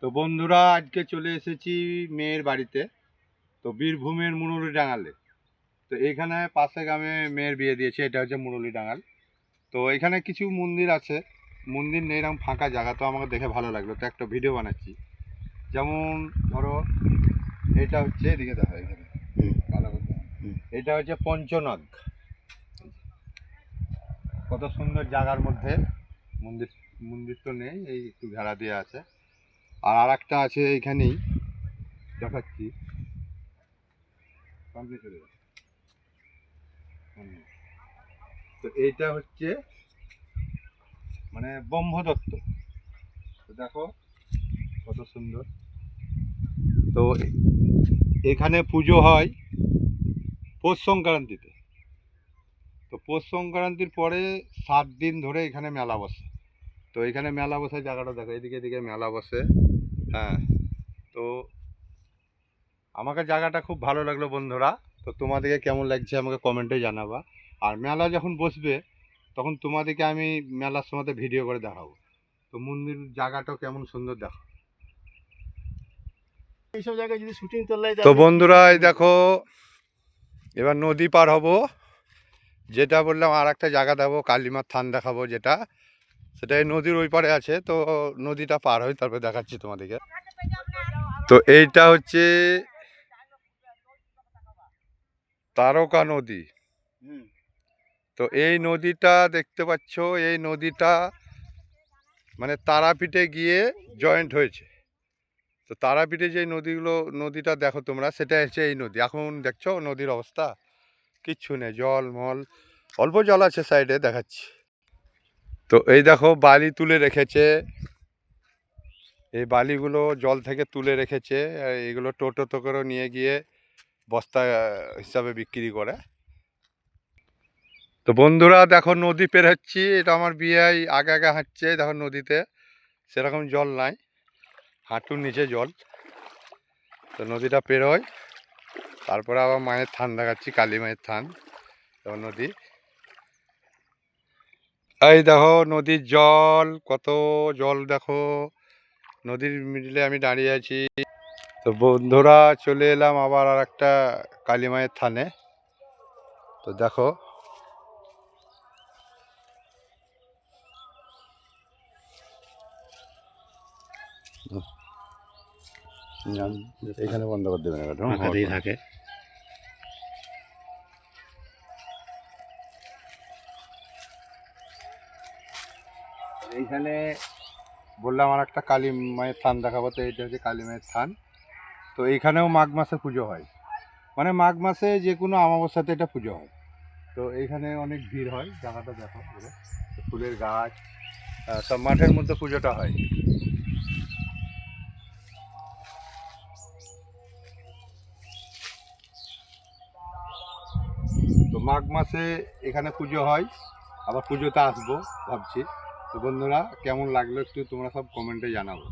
তো বন্ধুরা, আজকে চলে এসেছি মেয়ের বাড়িতে। তো বীরভূমের মুরলী ডাঙালে। তো এইখানে পাশে গ্রামে মেয়ের বিয়ে দিয়েছে, এটা হচ্ছে মুরলী ডাঙাল। তো এখানে কিছু মন্দির আছে, মন্দির নেই, এরকম ফাঁকা জায়গা। তো আমাকে দেখে ভালো লাগলো, তো একটা ভিডিও বানাচ্ছি। যেমন ধরো, এটা হচ্ছে, এদিকে দেখো, এখানে ভালো করতে হবে। এটা হচ্ছে পঞ্চনাগ, কত সুন্দর জায়গার মধ্যে মন্দির। মন্দির তো নেই, এই একটু ঘেরা দিয়ে আছে। আর একটা আছে এইখানেই, দেখাচ্ছি। তো এইটা হচ্ছে মানে ব্রহ্মদত্ত। তো দেখো কত সুন্দর। তো এখানে পুজো হয় পৌষ সংক্রান্তিতে। তো পৌষ সংক্রান্তির পরে 7 দিন ধরে এখানে মেলা বসে। তো এখানে মেলা বসে, জায়গাটা দেখো, এদিকে এদিকে মেলা বসে। হ্যাঁ, তো আমাকে জায়গাটা খুব ভালো লাগলো বন্ধুরা। তো তোমাদেরকে কেমন লাগছে আমাকে কমেন্টে জানাবা। আর মেলা যখন বসবে তখন তোমাদেরকে আমি মেলার সময় ভিডিও করে দেখাবো। তো মন্দির জায়গাটাও কেমন সুন্দর দেখো। এইসব জায়গায় যদি শুটিং চলে তো বন্ধুরা, এই দেখো, এবার নদী পার হব। যেটা বললাম, আর একটা জায়গা দেখাবো, কালিমার থান দেখাবো, যেটা সেটা এই নদীর ওই পারে আছে। তো নদীটা পার হই, তারপরে দেখাচ্ছি তোমাদেরকে। তো এইটা হচ্ছে তারকা নদী। তো এই নদীটা দেখতে পাচ্ছ, এই নদীটা মানে তারাপীঠে গিয়ে জয়েন্ট হয়েছে। তো তারাপীঠে যে নদীটা দেখো তোমরা, সেটা হচ্ছে এই নদী। এখন দেখছো নদীর অবস্থা কিচ্ছু নেই, জল মল, অল্প জল আছে সাইডে, দেখাচ্ছি। তো এই দেখো, বালি তুলে রেখেছে। এই বালিগুলো জল থেকে তুলে রেখেছে। এগুলো টোটোতে করে নিয়ে গিয়ে বস্তা হিসাবে বিক্রি করে। তো বন্ধুরা দেখো, নদী পের হচ্ছি। এটা আমার বিয়ে আগে আগে হাঁটছে। দেখো নদীতে সেরকম জল নাই, হাঁটুর নিচে জল। তো নদীটা পেরোয়, তারপরে আবার মায়ের থান দেখাচ্ছি, কালী মায়ের থান। তো নদী, এই দেখো নদীর জল, কত জল দেখো। নদীর মিডলে আমি দাঁড়িয়ে আছি। তো বন্ধুরা, চলে এলাম আবার আর একটা কালী মায়ের থানে। তো দেখো, এখানে বন্ধ করে দেবেন, থাকে। এইখানে বললাম আর একটা কালী মায়ের থান দেখাবো। তো এইটা হচ্ছে কালী মায়ের থান। তো এইখানেও মাঘ মাসে পুজো হয়, মানে মাঘ মাসে যে কোনো অমাবস্যাতে এটা পুজো হয়। তো এইখানে অনেক ভিড় হয়, জায়গাটা দেখো পুরো ফুলের গাছ, সব মাঠের মধ্যে পুজোটা হয়। তো মাঘ মাসে এখানে পুজো হয়, আবার পুজোতে আসবো ভাবছি। তো বন্ধুরা, কেমন লাগলো একটু তোমরা সব কমেন্টে জানাবো।